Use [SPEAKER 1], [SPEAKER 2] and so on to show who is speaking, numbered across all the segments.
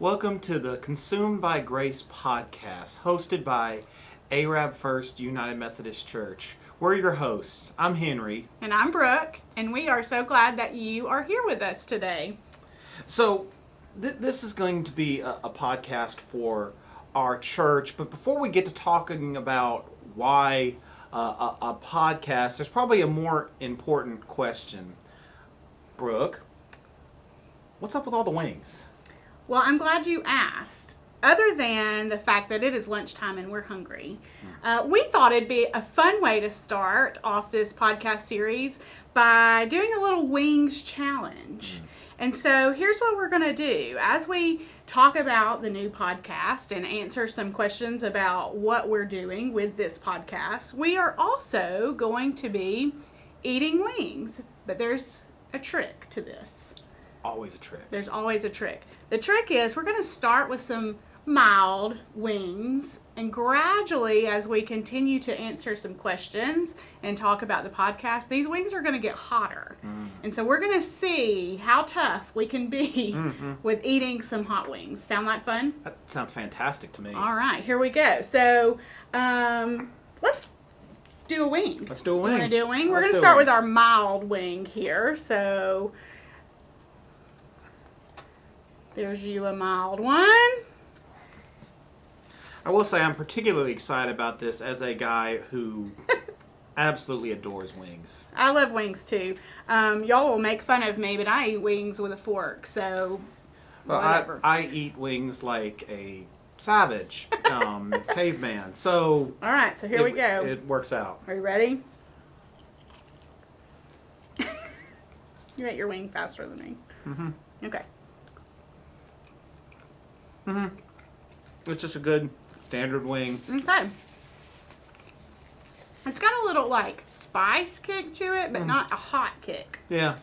[SPEAKER 1] Welcome to the Consumed by Grace podcast, hosted by Arab First United Methodist Church. We're your hosts. I'm Henry.
[SPEAKER 2] And I'm Brooke, and we are so glad that you are here with us today.
[SPEAKER 1] So, this is going to be a podcast for our church, but before we get to talking about why a podcast, there's probably a more important question. Brooke, what's up with all the wings?
[SPEAKER 2] Well, I'm glad you asked. Other than the fact that it is lunchtime and we're hungry, we thought it'd be a fun way to start off this podcast series by doing a little wings challenge. And so here's what we're going to do. As we talk about the new podcast and answer some questions about what we're doing with this podcast, we are also going to be eating wings. But there's a trick to this.
[SPEAKER 1] Always a trick.
[SPEAKER 2] There's always a trick. The trick is we're going to start with some mild wings, and gradually, as we continue to answer some questions and talk about the podcast, these wings are going to get hotter. And so we're going to see how tough we can be with eating some hot wings. Sound like fun?
[SPEAKER 1] That sounds fantastic to me.
[SPEAKER 2] All right, here we go. So let's do a wing.
[SPEAKER 1] Let's do a wing.
[SPEAKER 2] You want to do a wing? We're going to start with our mild wing here. So there's you a mild one.
[SPEAKER 1] I will say I'm particularly excited about this as a guy who absolutely adores wings.
[SPEAKER 2] I love wings too. Y'all will make fun of me, but I eat wings with a fork, so whatever.
[SPEAKER 1] I eat wings like a savage caveman. So
[SPEAKER 2] all right, so here we go.
[SPEAKER 1] It works out.
[SPEAKER 2] Are you ready? You ate your wing faster than me. Okay.
[SPEAKER 1] It's just a good standard wing.
[SPEAKER 2] Okay. It's got a little like spice kick to it, but not a hot kick.
[SPEAKER 1] Yeah.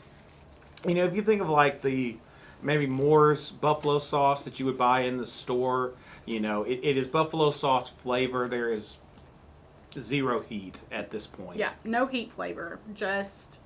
[SPEAKER 1] You know, if you think of like the maybe Moore's buffalo sauce that you would buy in the store, you know, it is buffalo sauce flavor. There is zero heat at this point.
[SPEAKER 2] Yeah, no heat flavor. Just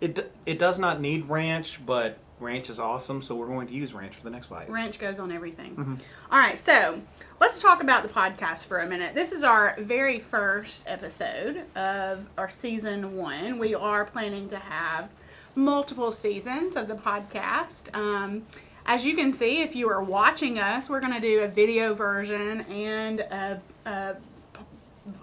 [SPEAKER 1] it does not need ranch, but ranch is awesome, so we're going to use ranch for the next bite.
[SPEAKER 2] ranch goes on everything. All right, so let's talk about the podcast for a minute. This is our very first episode of our season 1. We are planning to have multiple seasons of the podcast. As you can see, if you are watching us, we're going to do a video version and a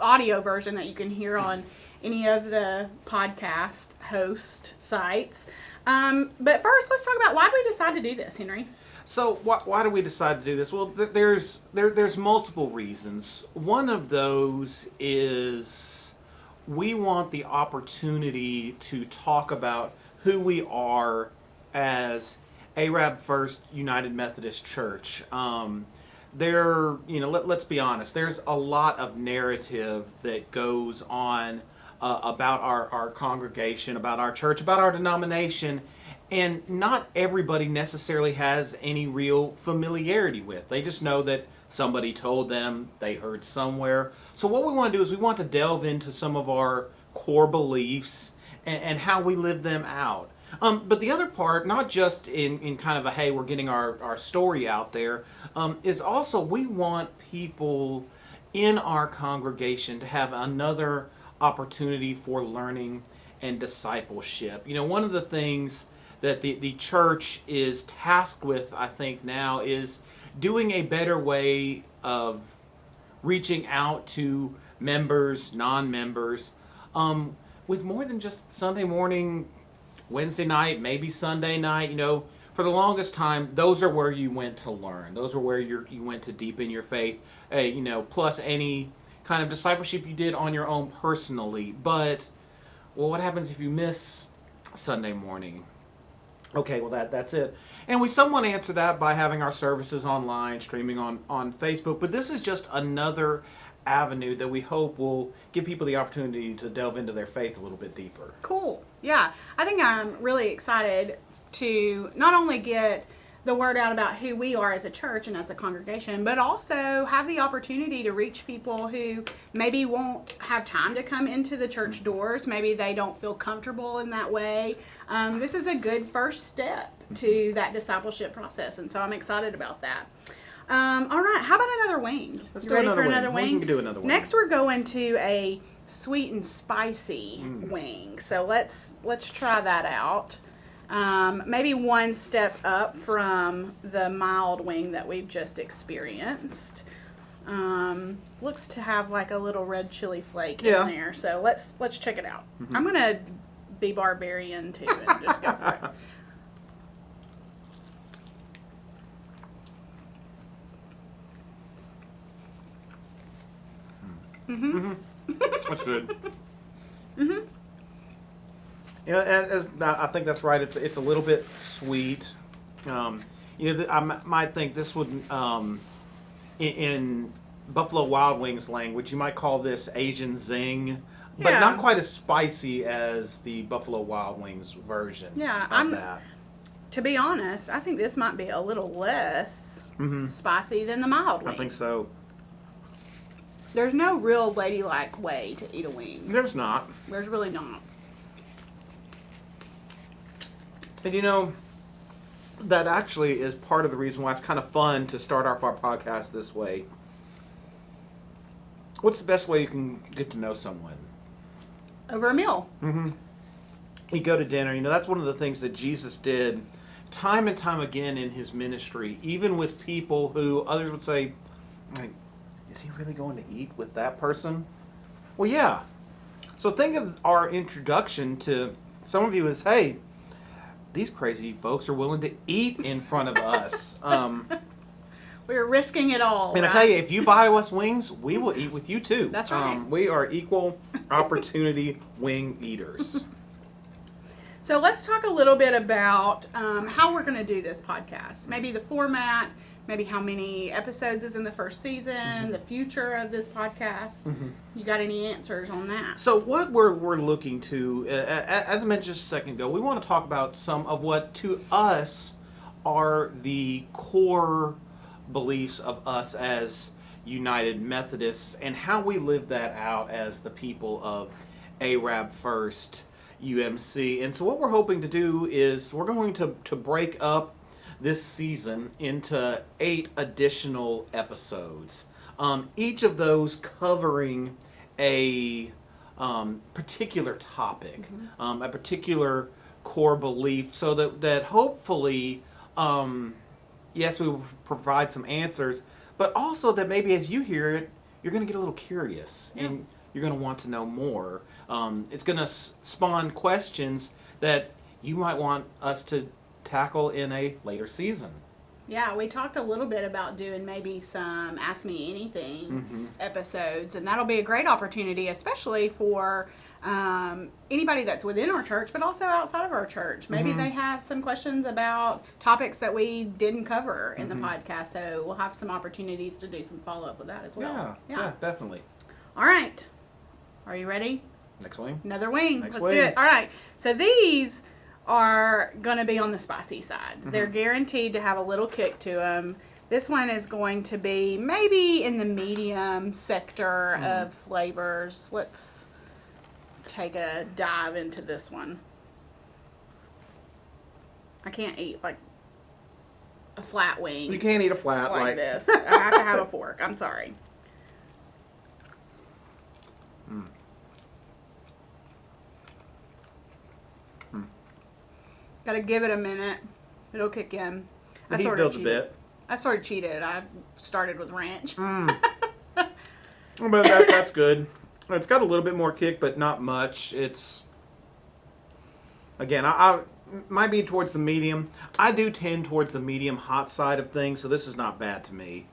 [SPEAKER 2] audio version that you can hear on any of the podcast host sites. But first, let's talk about why did we decide to do this, Henry?
[SPEAKER 1] So why do we decide to do this? Well, there's multiple reasons. One of those is we want the opportunity to talk about who we are as First United Methodist Church. Let's be honest. There's a lot of narrative that goes on about our congregation, about our church, about our denomination, and not everybody necessarily has any real familiarity with. They just know that somebody told them, they heard somewhere. So what we want to do is we want to delve into some of our core beliefs and how we live them out. But the other part, not just in kind of a, hey, we're getting our story out there, is also we want people in our congregation to have another opportunity for learning and discipleship. You know, one of the things that the church is tasked with, I think now, is doing a better way of reaching out to members, non-members, with more than just Sunday morning, Wednesday night, maybe Sunday night. You know, for the longest time, those are where you went to learn. Those are where you went to deepen your faith, plus any kind of discipleship you did on your own personally. But, well, what happens if you miss Sunday morning? Okay, well, that's it. And we somewhat answer that by having our services online, streaming on Facebook. But this is just another avenue that we hope will give people the opportunity to delve into their faith a little bit deeper.
[SPEAKER 2] Cool. Yeah, I think I'm really excited to not only get the word out about who we are as a church and as a congregation, but also have the opportunity to reach people who maybe won't have time to come into the church doors. Maybe they don't feel comfortable in that way. This is a good first step to that discipleship process, and so I'm excited about that. All right, how about another wing?
[SPEAKER 1] Let's
[SPEAKER 2] You
[SPEAKER 1] do
[SPEAKER 2] ready
[SPEAKER 1] another
[SPEAKER 2] for
[SPEAKER 1] wing.
[SPEAKER 2] another wing?
[SPEAKER 1] We can do another wing.
[SPEAKER 2] Next, we're going to a sweet and spicy wing. So let's try that out. Maybe one step up from the mild wing that we've just experienced. Looks to have like a little red chili flake in there. So let's check it out. I'm gonna be barbarian too and just go for it.
[SPEAKER 1] That's good. You know, as I think that's right. It's a little bit sweet. I might think this would, in Buffalo Wild Wings language, you might call this Asian zing, but not quite as spicy as the Buffalo Wild Wings version. Of that.
[SPEAKER 2] To be honest, I think this might be a little less spicy than the mild wing.
[SPEAKER 1] I think so.
[SPEAKER 2] There's no real ladylike way to eat a wing.
[SPEAKER 1] There's not.
[SPEAKER 2] There's really not.
[SPEAKER 1] And you know, that actually is part of the reason why it's kind of fun to start off our podcast this way. What's the best way you can get to know someone?
[SPEAKER 2] Over a meal.
[SPEAKER 1] You go to dinner. You know, that's one of the things that Jesus did time and time again in his ministry, even with people who others would say, like, is he really going to eat with that person? Well, yeah. So think of our introduction to some of you as, hey, these crazy folks are willing to eat in front of us.
[SPEAKER 2] We're risking it all.
[SPEAKER 1] And I tell you, if you buy us wings, we will eat with you too.
[SPEAKER 2] That's right.
[SPEAKER 1] We are equal opportunity wing eaters.
[SPEAKER 2] So let's talk a little bit about how we're going to do this podcast. Maybe the format, maybe how many episodes is in the first season, the future of this podcast. You got any answers on that?
[SPEAKER 1] So what we're looking to, as I mentioned just a second ago, we want to talk about some of what to us are the core beliefs of us as United Methodists and how we live that out as the people of Arab First UMC. And so what we're hoping to do is we're going to break up this season into 8 additional episodes. Each of those covering a particular topic, a particular core belief, so that hopefully, yes, we will provide some answers, but also that maybe as you hear it, you're going to get a little curious and you're going to want to know more. It's going to spawn questions that you might want us to tackle in a later season.
[SPEAKER 2] Yeah, we talked a little bit about doing maybe some Ask Me Anything episodes, and that'll be a great opportunity, especially for anybody that's within our church, but also outside of our church. Maybe they have some questions about topics that we didn't cover in the podcast, so we'll have some opportunities to do some follow-up with that as well.
[SPEAKER 1] Yeah, definitely.
[SPEAKER 2] All right. Are you ready?
[SPEAKER 1] Next wing.
[SPEAKER 2] Another wing.
[SPEAKER 1] Next
[SPEAKER 2] Let's
[SPEAKER 1] wing.
[SPEAKER 2] do it. All right. So these are going to be on the spicy side. They're guaranteed to have a little kick to them. This one is going to be maybe in the medium sector of flavors. Let's take a dive into this one. I can't eat like a flat wing.
[SPEAKER 1] You can't eat a flat
[SPEAKER 2] like this. I have to have a fork. I'm sorry. Got to give it a minute. It'll kick in.
[SPEAKER 1] The heat builds a bit.
[SPEAKER 2] I sort of cheated. I started with ranch.
[SPEAKER 1] But that's good. It's got a little bit more kick, but not much. It's, again, I might be towards the medium. I do tend towards the medium hot side of things, so this is not bad to me.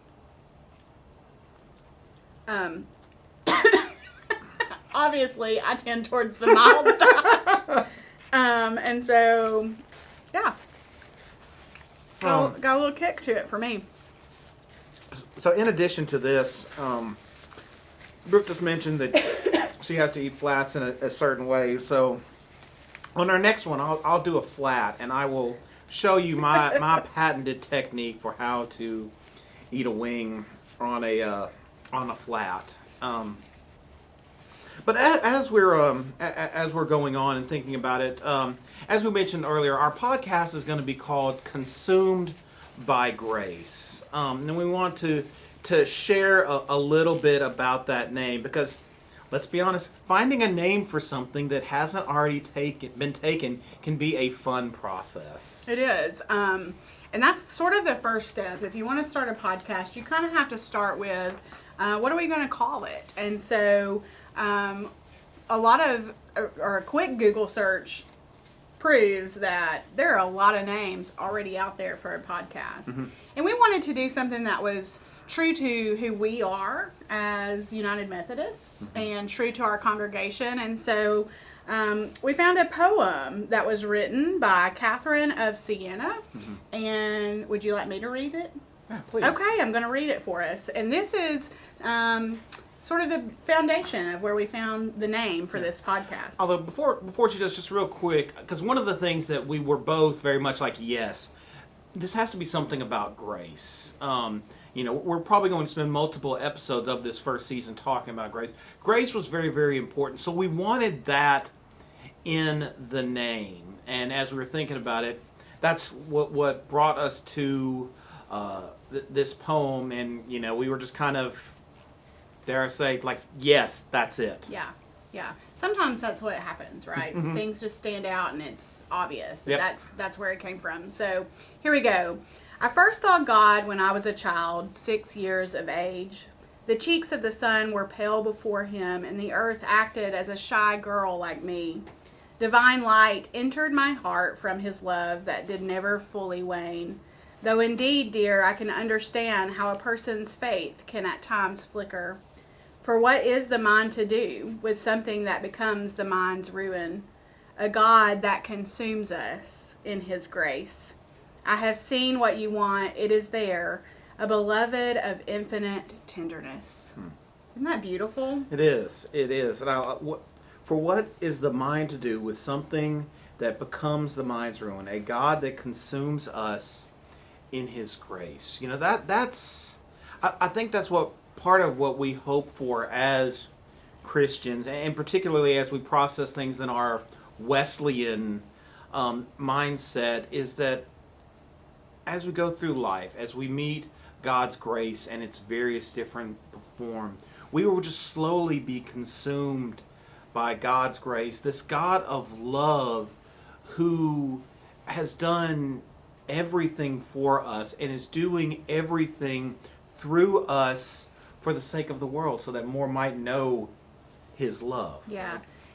[SPEAKER 2] Obviously, I tend towards the mild side. And so, yeah. Got a little kick to it for me.
[SPEAKER 1] So in addition to this, Brooke just mentioned that she has to eat flats in a certain way. So on our next one, I'll do a flat, and I will show you my patented technique for how to eat a wing on a flat. But as we're going on and thinking about it, as we mentioned earlier, our podcast is going to be called "Consumed by Grace," and we want to share a little bit about that name because, let's be honest, finding a name for something that hasn't already been taken can be a fun process.
[SPEAKER 2] It is. And that's sort of the first step. If you want to start a podcast, you kind of have to start with, what are we going to call it? And so a quick Google search proves that there are a lot of names already out there for a podcast. Mm-hmm. And we wanted to do something that was true to who we are as United Methodists, mm-hmm. and true to our congregation. And so we found a poem that was written by Catherine of Siena. Mm-hmm. And would you like me to read it?
[SPEAKER 1] Yeah, please.
[SPEAKER 2] Okay, I'm going to read it for us. And this is sort of the foundation of where we found the name for this podcast.
[SPEAKER 1] Although before she does, just real quick, because one of the things that we were both very much like, yes, this has to be something about grace. We're probably going to spend multiple episodes of this first season talking about grace. Grace was very, very important. So we wanted that in the name. And as we were thinking about it, that's what brought us to this poem. And, we were just kind of, dare I say, like, yes, that's it.
[SPEAKER 2] Yeah. Sometimes that's what happens, right? Mm-hmm. Things just stand out and it's obvious.
[SPEAKER 1] Yep.
[SPEAKER 2] That's where it came from. So here we go. I first saw God when I was a child, 6 years of age. The cheeks of the sun were pale before him, and the earth acted as a shy girl like me. Divine light entered my heart from his love that did never fully wane. Though indeed, dear, I can understand how a person's faith can at times flicker. For what is the mind to do with something that becomes the mind's ruin? A God that consumes us in his grace. I have seen what you want. It is there, a beloved of infinite tenderness. Isn't that beautiful?
[SPEAKER 1] It is. And for what is the mind to do with something that becomes the mind's ruin? A God that consumes us in his grace. I think that's what part of what we hope for as Christians, and particularly as we process things in our Wesleyan mindset, is that as we go through life, as we meet God's grace and its various different forms, we will just slowly be consumed by God's grace, this God of love who has done everything for us and is doing everything through us for the sake of the world so that more might know his love.
[SPEAKER 2] Yeah.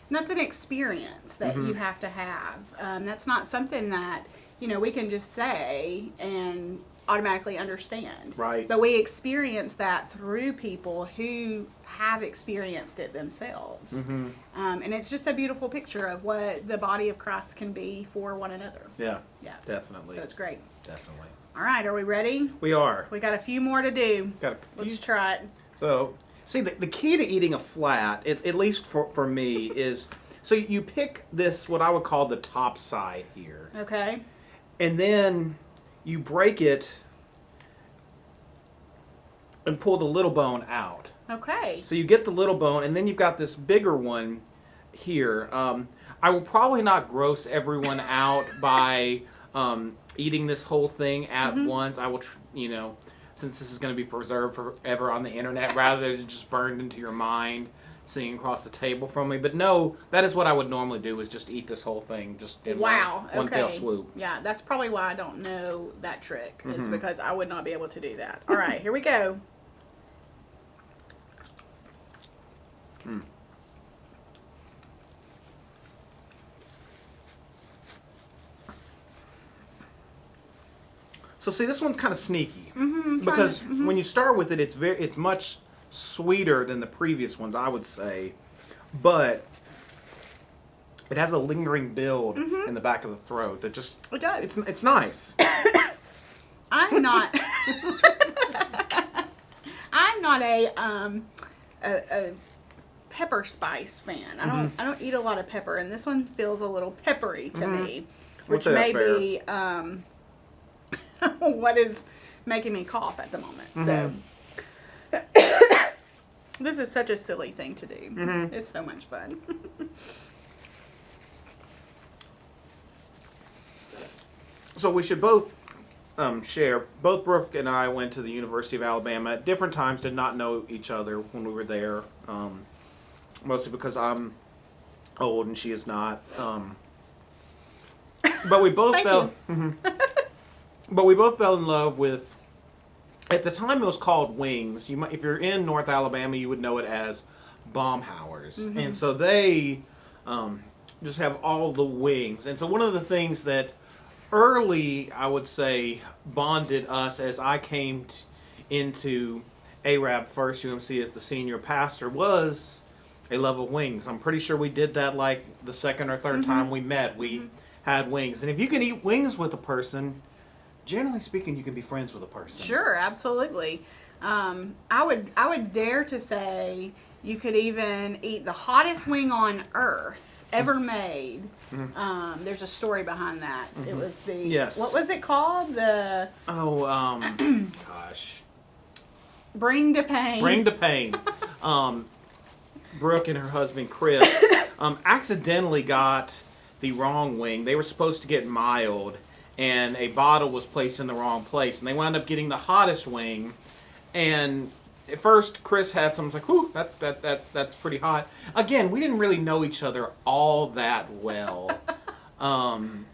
[SPEAKER 2] And that's an experience that
[SPEAKER 1] Mm-hmm.
[SPEAKER 2] you have to have. That's not something that we can just say and automatically understand.
[SPEAKER 1] Right.
[SPEAKER 2] But we experience that through people who have experienced it themselves.
[SPEAKER 1] Mm-hmm.
[SPEAKER 2] And it's just a beautiful picture of what the body of Christ can be for one another.
[SPEAKER 1] Yeah.
[SPEAKER 2] Yeah.
[SPEAKER 1] Definitely.
[SPEAKER 2] So it's great.
[SPEAKER 1] Definitely.
[SPEAKER 2] All right, are we ready?
[SPEAKER 1] We are.
[SPEAKER 2] We got a few more to do. Let's try it.
[SPEAKER 1] So, see, the key to eating a flat, at least for me, is, so you pick this, what I would call the top side here.
[SPEAKER 2] Okay.
[SPEAKER 1] And then you break it and pull the little bone out.
[SPEAKER 2] Okay.
[SPEAKER 1] So you get the little bone, and then you've got this bigger one here. I will probably not gross everyone out by eating this whole thing at
[SPEAKER 2] Mm-hmm.
[SPEAKER 1] once. I will, since this is going to be preserved forever on the internet, rather than just burned into your mind, sitting across the table from me. But no, that is what I would normally do, is just eat this whole thing just in one fell swoop.
[SPEAKER 2] Yeah, that's probably why I don't know that trick, is
[SPEAKER 1] Mm-hmm.
[SPEAKER 2] because I would not be able to do that. All right, here we go.
[SPEAKER 1] So see, this one's kind of sneaky, because when you start with it, it's much sweeter than the previous ones, I would say, but it has a lingering build in the back of the throat that just
[SPEAKER 2] It does.
[SPEAKER 1] it's nice.
[SPEAKER 2] I'm not. I'm not a pepper spice fan. I don't eat a lot of pepper, and this one feels a little peppery to me. which may be what is making me cough at the moment. So this is such a silly thing to do. It's so much fun.
[SPEAKER 1] So we should both share. Both Brooke and I went to the University of Alabama at different times. Did not know each other when we were there. Mostly because I'm old and she is not. But we both fell. But we both fell in love with. At the time, it was called Wings. You might, if you're in North Alabama, you would know it as Baumhauer's, and so they just have all the wings. And so one of the things that early, I would say, bonded us as I came into Arab First UMC as the senior pastor was a love of wings. I'm pretty sure we did that like the second or third time we met. We had wings, and if you can eat wings with a person, generally speaking, you can be friends with a person.
[SPEAKER 2] Sure, absolutely. I would dare to say you could even eat the hottest wing on earth ever made. There's a story behind that. It was what was it called?
[SPEAKER 1] Gosh.
[SPEAKER 2] Bring to Pain.
[SPEAKER 1] Bring to Pain. Brooke and her husband Chris accidentally got the wrong wing. They were supposed to get mild, and a bottle was placed in the wrong place, and they wound up getting the hottest wing. And at first, Chris had some, like, whew, that's pretty hot. Again, we didn't really know each other all that well. And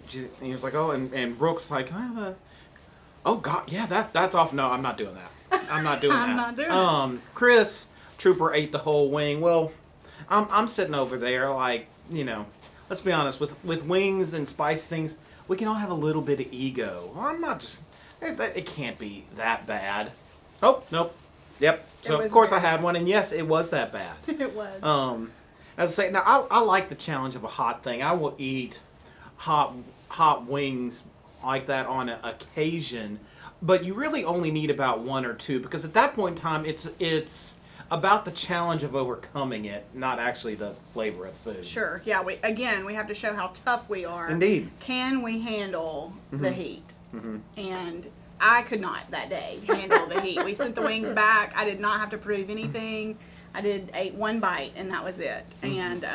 [SPEAKER 1] he was like, oh, and Brooke's like, oh, God, yeah, that's off. No, I'm not doing that. I'm not doing that.
[SPEAKER 2] I'm not doing it.
[SPEAKER 1] Chris, Trooper, ate the whole wing. Well, I'm sitting over there like, let's be honest, with wings and spicy things, we can all have a little bit of ego. Well, I'm not just, it can't be that bad. Oh, nope. Yep. So, of course, I had one, and yes, it was that bad.
[SPEAKER 2] It was.
[SPEAKER 1] As I say, now, I like the challenge of a hot thing. I will eat hot wings like that on an occasion, but you really only need about one or two, because at that point in time, it's about the challenge of overcoming it, not actually the flavor of the food.
[SPEAKER 2] Sure. Yeah. We have to show how tough we are.
[SPEAKER 1] Indeed.
[SPEAKER 2] Can we handle the heat? And I could not that day handle the heat. We sent the wings back. I did not have to prove anything. I ate one bite, and that was it. And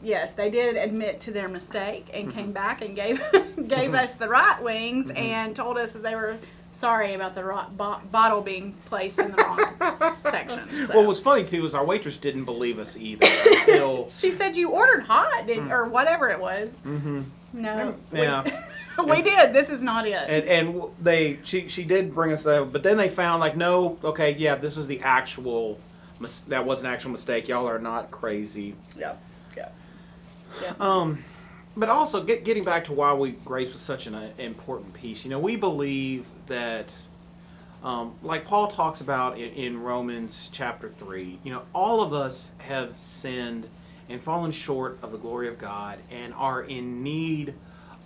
[SPEAKER 2] yes, they did admit to their mistake and came back and gave us the right wings and told us that they were sorry about the bottle being placed in the wrong section. So.
[SPEAKER 1] What was funny, too, is our waitress didn't believe us either until...
[SPEAKER 2] She said you ordered hot, or whatever it was. No.
[SPEAKER 1] Yeah.
[SPEAKER 2] We did. This is not it.
[SPEAKER 1] And she did bring us that, but then they found, like, no, okay, yeah, this is the actual... That was an actual mistake. Y'all are not crazy.
[SPEAKER 2] Yeah.
[SPEAKER 1] But also, getting back to why grace was such an important piece. We believe that, like Paul talks about in Romans chapter 3, all of us have sinned and fallen short of the glory of God and are in need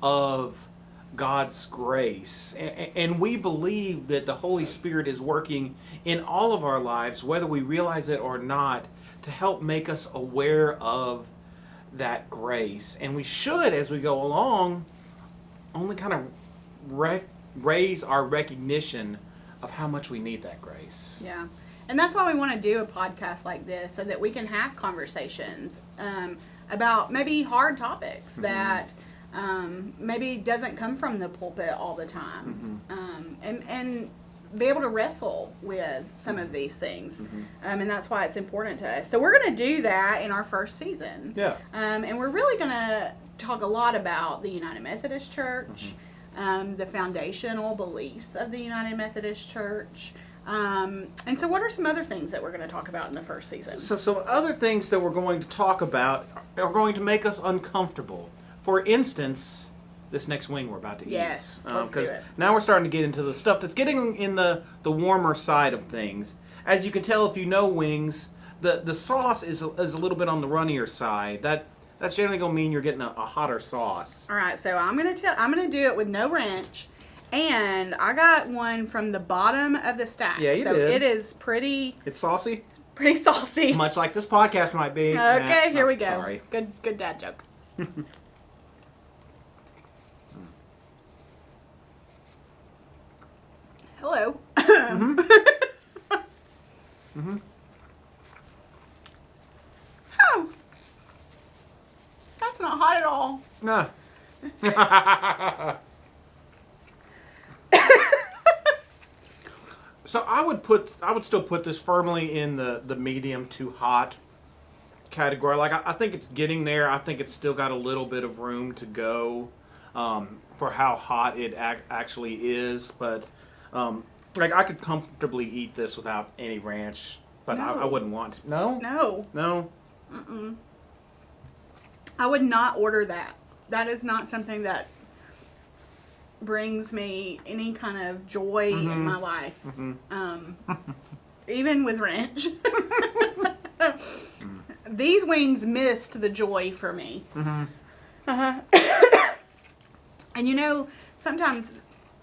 [SPEAKER 1] of God's grace. And we believe that the Holy Spirit is working in all of our lives, whether we realize it or not, to help make us aware of that grace. And we should, as we go along, only kind of raise our recognition of how much we need that grace.
[SPEAKER 2] Yeah. And that's why we want to do a podcast like this, so that we can have conversations about maybe hard topics that maybe doesn't come from the pulpit all the time, and be able to wrestle with some of these things. And that's why it's important to us. So we're going to do that in our first season.
[SPEAKER 1] Yeah.
[SPEAKER 2] And we're really going to talk a lot about the United Methodist Church, the foundational beliefs of the United Methodist Church. And so what are some other things that we're going to talk about in the first season?
[SPEAKER 1] So some other things that we're going to talk about are going to make us uncomfortable. For instance, this next wing we're about to eat.
[SPEAKER 2] Yes, let's do it.
[SPEAKER 1] Now we're starting to get into the stuff that's getting in the warmer side of things. As you can tell if you know wings, the sauce is a little bit on the runnier side. That's generally going to mean you're getting a hotter sauce.
[SPEAKER 2] All right, so I'm going to do it with no ranch. And I got one from the bottom of the stack.
[SPEAKER 1] Yeah, you did.
[SPEAKER 2] So it is pretty...
[SPEAKER 1] It's saucy?
[SPEAKER 2] Pretty saucy.
[SPEAKER 1] Much like this podcast might be.
[SPEAKER 2] Okay, here we go.
[SPEAKER 1] Sorry.
[SPEAKER 2] Good dad joke. Hello.
[SPEAKER 1] Mm-hmm. Mm-hmm.
[SPEAKER 2] Oh, that's not hot at all.
[SPEAKER 1] Nah. So I would still put this firmly in the medium to hot category. Like I think it's getting there. I think it's still got a little bit of room to go for how hot it actually is. But like I could comfortably eat this without any ranch, but I
[SPEAKER 2] No.
[SPEAKER 1] wouldn't want to. No,
[SPEAKER 2] No.
[SPEAKER 1] no.
[SPEAKER 2] I would not order that. That is not something that brings me any kind of joy in my life. Even with ranch. These wings missed the joy for me. And you know, sometimes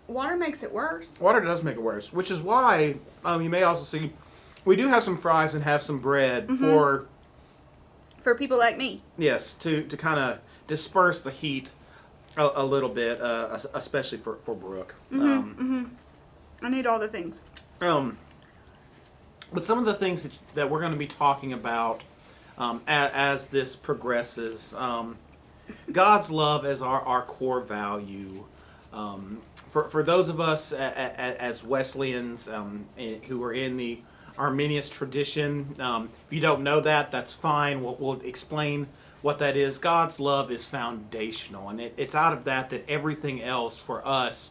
[SPEAKER 2] water makes it worse.
[SPEAKER 1] Water does make it worse, which is why you may also see we do have some fries and have some bread for
[SPEAKER 2] people like me.
[SPEAKER 1] yes to kind of disperse the heat a little bit, especially for Brooke.
[SPEAKER 2] I need all the things.
[SPEAKER 1] But some of the things that we're going to be talking about as this progresses, God's love as our core value. For those of us as Wesleyans who are in the Arminius tradition, if you don't know that, that's fine. We'll explain what that is. God's love is foundational, and it's out of that everything else for us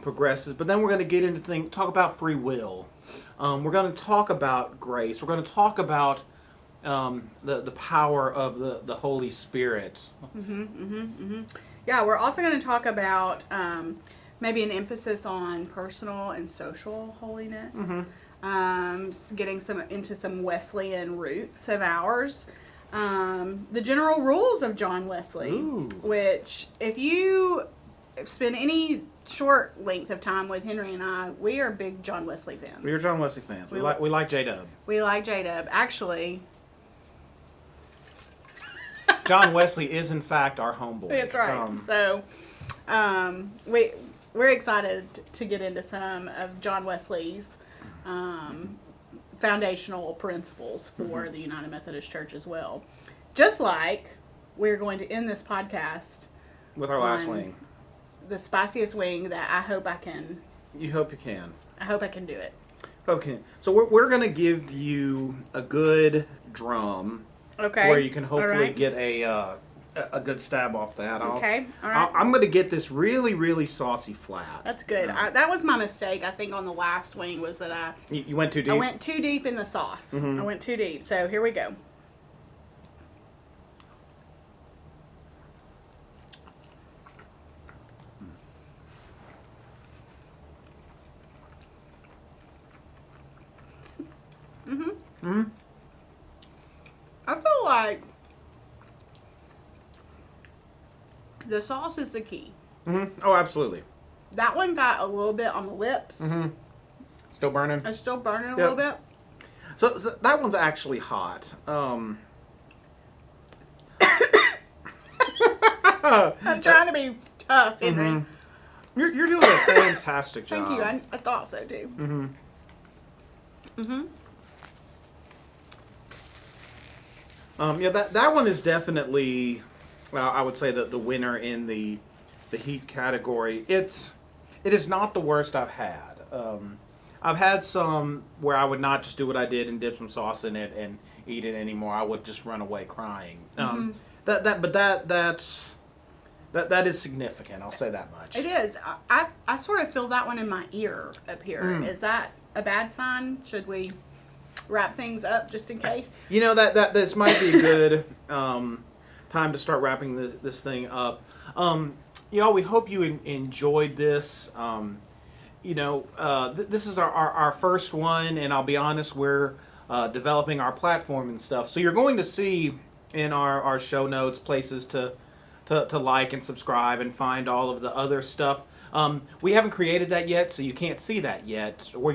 [SPEAKER 1] progresses. But then we're going to get into talk about free will. We're going to talk about grace. We're going to talk about the power of the Holy Spirit.
[SPEAKER 2] Yeah, we're also going to talk about maybe an emphasis on personal and social holiness. Getting into some Wesleyan roots of ours. The general rules of John Wesley,
[SPEAKER 1] Ooh.
[SPEAKER 2] which if you spend any short length of time with Henry and I, we are big John Wesley fans.
[SPEAKER 1] We're John Wesley fans. We like J-Dub.
[SPEAKER 2] We like J-Dub. Actually,
[SPEAKER 1] John Wesley is in fact our homeboy.
[SPEAKER 2] that's right. So, we're excited to get into some of John Wesley's foundational principles for the United Methodist Church as well. Just like we're going to end this podcast
[SPEAKER 1] with our last
[SPEAKER 2] on
[SPEAKER 1] wing.
[SPEAKER 2] The spiciest wing that I hope I can.
[SPEAKER 1] You hope you can.
[SPEAKER 2] I hope I can do it.
[SPEAKER 1] Okay, so we're going to give you a good drum.
[SPEAKER 2] Okay.
[SPEAKER 1] Where you can hopefully
[SPEAKER 2] All right.
[SPEAKER 1] get a good stab off that.
[SPEAKER 2] Okay. All right.
[SPEAKER 1] I'm going to get this really, really saucy flat.
[SPEAKER 2] That's good. That was my mistake. I think on the last wing was that
[SPEAKER 1] You went too deep?
[SPEAKER 2] I went too deep in the sauce. I went too deep. So here we go. I feel like the sauce is the key.
[SPEAKER 1] Oh, absolutely.
[SPEAKER 2] That one got a little bit on the lips.
[SPEAKER 1] Still burning?
[SPEAKER 2] It's still burning a
[SPEAKER 1] Yep.
[SPEAKER 2] little bit.
[SPEAKER 1] So that one's actually hot.
[SPEAKER 2] I'm trying to be tough, Henry.
[SPEAKER 1] You're doing a fantastic job.
[SPEAKER 2] Thank you. I thought so too.
[SPEAKER 1] Yeah, that one is definitely, I would say, the winner in the heat category. It is not the worst I've had. I've had some where I would not just do what I did and dip some sauce in it and eat it anymore. I would just run away crying. That is significant. I'll say that much.
[SPEAKER 2] It is. I sort of feel that one in my ear up here. Is that a bad sign? Should we wrap things up just in case?
[SPEAKER 1] You know that this might be a good time to start wrapping this thing up. Y'all, we hope you enjoyed this. This is our first one, and I'll be honest, we're developing our platform and stuff. So you're going to see in our show notes places to like and subscribe and find all of the other stuff. We haven't created that yet, so you can't see that yet. We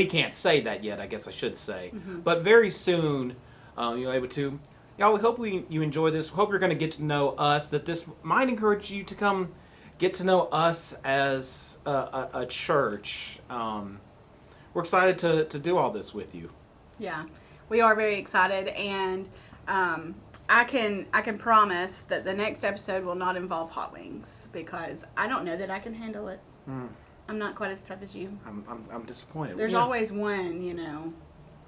[SPEAKER 1] can't say that yet, I guess I should say. But very soon, you'll be able to. Y'all, we hope you enjoy this. We hope you're going to get to know us, that this might encourage you to come get to know us as a church. We're excited to do all this with you.
[SPEAKER 2] Yeah, we are very excited, and I can promise that the next episode will not involve hot wings because I don't know that I can handle it. I'm not quite as tough as you.
[SPEAKER 1] I'm disappointed.
[SPEAKER 2] There's always one,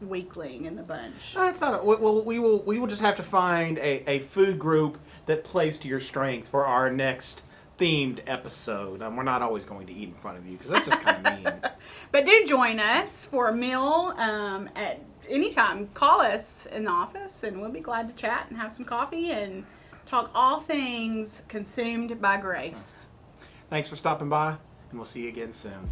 [SPEAKER 2] weakling in the bunch.
[SPEAKER 1] That's not. We will just have to find a food group that plays to your strength for our next themed episode. We're not always going to eat in front of you because that's just kind of mean.
[SPEAKER 2] But do join us for a meal at any time. Call us in the office, and we'll be glad to chat and have some coffee and talk all things consumed by grace.
[SPEAKER 1] Thanks for stopping by, and we'll see you again soon.